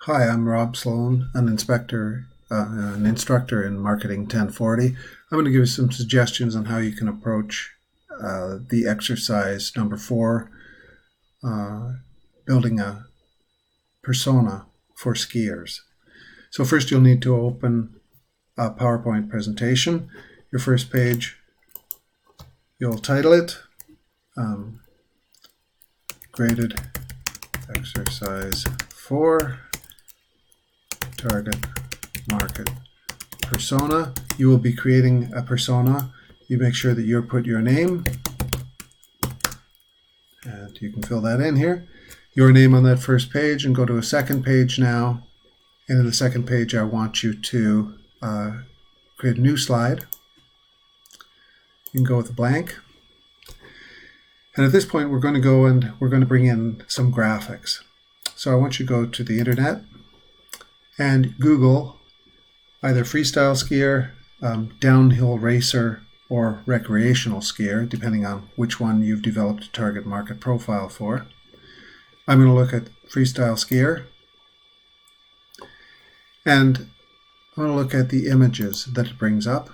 Hi, I'm Rob Sloan, an instructor in Marketing 1040. I'm going to give you some suggestions on how you can approach the exercise number 4, building a persona for skiers. So first you'll need to open a PowerPoint presentation. Your first page, you'll title it Graded Exercise 4 Target Market Persona. You will be creating a persona. You make sure that you put your name, and you can fill that in here, your name on that first page, and go to a second page now. And in the second page, I want you to create a new slide. You can go with a blank. And at this point, we're going to go and we're going to bring in some graphics. So I want you to go to the internet and Google either freestyle skier, downhill racer, or recreational skier, depending on which one you've developed a target market profile for. I'm going to look at freestyle skier, and I'm going to look at the images that it brings up.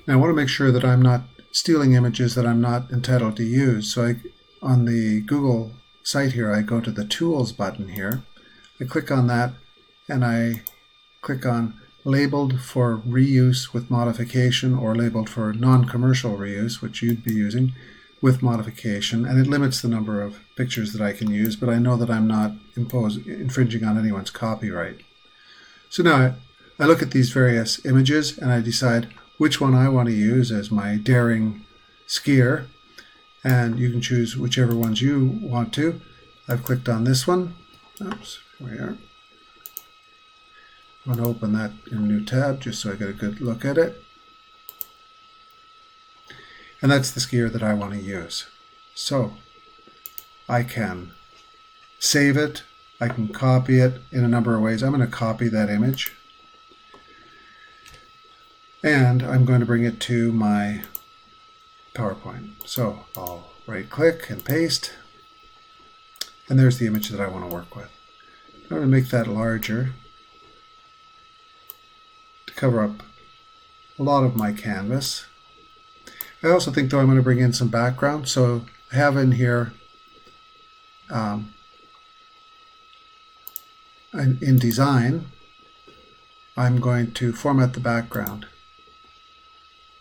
Now I want to make sure that I'm not stealing images that I'm not entitled to use. So on the Google site here, I go to the Tools button here. I click on that, and I click on labeled for reuse with modification, or labeled for non-commercial reuse, which you'd be using with modification, and it limits the number of pictures that I can use, but I know that I'm not infringing on anyone's copyright. So now I look at these various images and I decide which one I want to use as my daring skier, and you can choose whichever ones you want to. I've clicked on this one. Oops, here we are. I'm going to open that in a new tab just so I get a good look at it. And that's the skier that I want to use. So I can save it. I can copy it in a number of ways. I'm going to copy that image. And I'm going to bring it to my PowerPoint. So I'll right click and paste. And there's the image that I want to work with. I'm going to make that larger to cover up a lot of my canvas. I also think, though, I'm going to bring in some background. So I have in here in design, I'm going to format the background.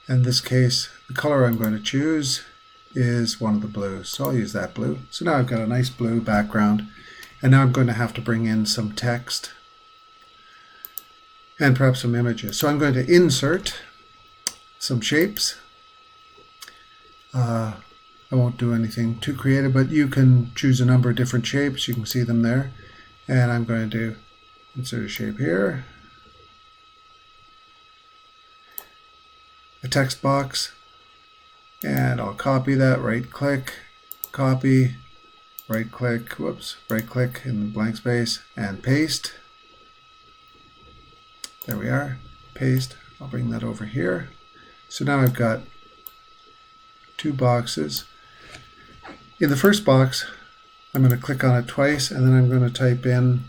In this case, the color I'm going to choose is one of the blues. So I'll use that blue. So now I've got a nice blue background. And now I'm going to have to bring in some text and perhaps some images. So I'm going to insert some shapes. I won't do anything too creative, but you can choose a number of different shapes. You can see them there. And I'm going to insert a shape here. A text box. And I'll copy that, right click, copy, right click, whoops, right click in the blank space, and paste. There we are, paste. I'll bring that over here. So now I've got two boxes. In the first box, I'm going to click on it twice, and then I'm going to type in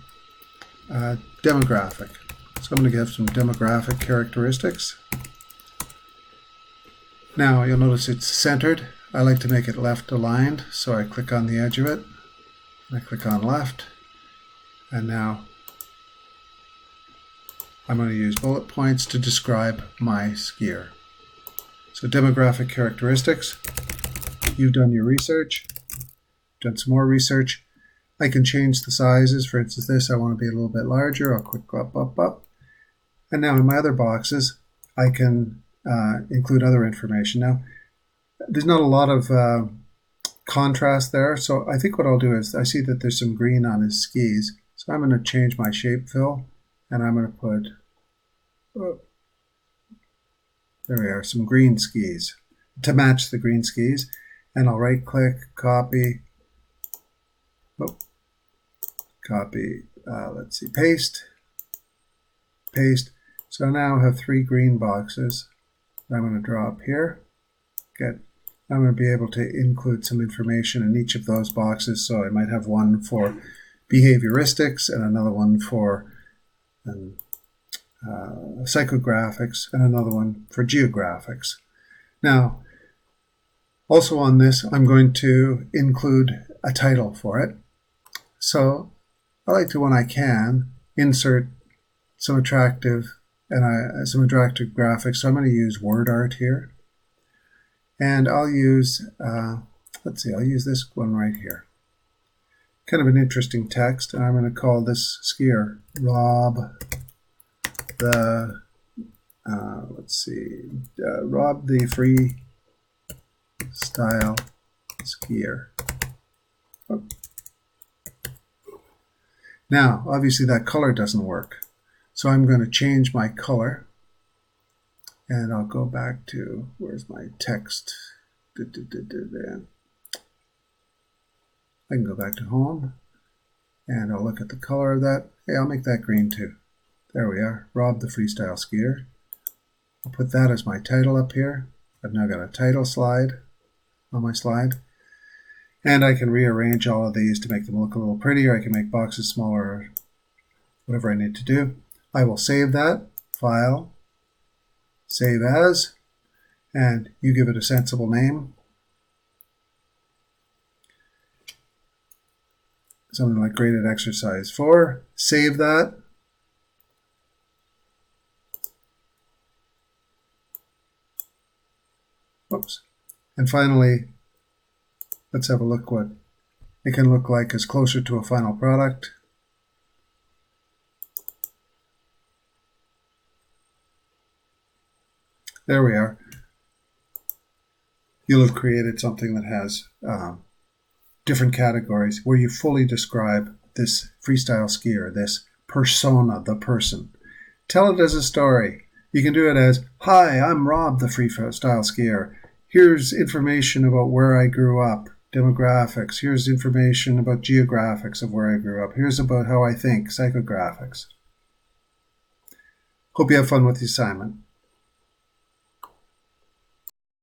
demographic. So I'm going to give some demographic characteristics. Now you'll notice it's centered. I like to make it left aligned, so I click on the edge of it. I click on left, and now I'm going to use bullet points to describe my skier. So demographic characteristics. You've done your research, done some more research. I can change the sizes. For instance, this I want to be a little bit larger. I'll click up. And now in my other boxes, I can include other information. Now, there's not a lot of contrast there, so I think what I'll do is I see that there's some green on his skis, so I'm going to change my shape fill, and I'm going to put, there we are, some green skis to match the green skis, and I'll right click, copy, let's see, paste. So now I have 3 green boxes. I'm going to draw up here. Good. I'm going to be able to include some information in each of those boxes. So I might have one for behavioristics, and another one for psychographics, and another one for geographics. Now, also on this, I'm going to include a title for it. So I like to, when I can, insert some attractive graphics. So I'm going to use word art here, and I'll use I'll use this one right here. Kind of an interesting text, and I'm going to call this skier Rob the Rob the freestyle skier. Oh. Now, obviously that color doesn't work, so I'm going to change my color, and I'll go back to, where's my text? I can go back to home, and I'll look at the color of that. Hey, I'll make that green too. There we are, Rob the freestyle skier. I'll put that as my title up here. I've now got a title slide on my slide. And I can rearrange all of these to make them look a little prettier. I can make boxes smaller, whatever I need to do. I will save that, File, Save As, and you give it a sensible name. Something like Graded Exercise 4. Save that. Oops. And finally, let's have a look what it can look like as closer to a final product. There we are. You'll have created something that has different categories where you fully describe this freestyle skier, this persona, the person. Tell it as a story. You can do it as, hi, I'm Rob the freestyle skier. Here's information about where I grew up, demographics. Here's information about geographics of where I grew up. Here's about how I think, psychographics. Hope you have fun with the assignment.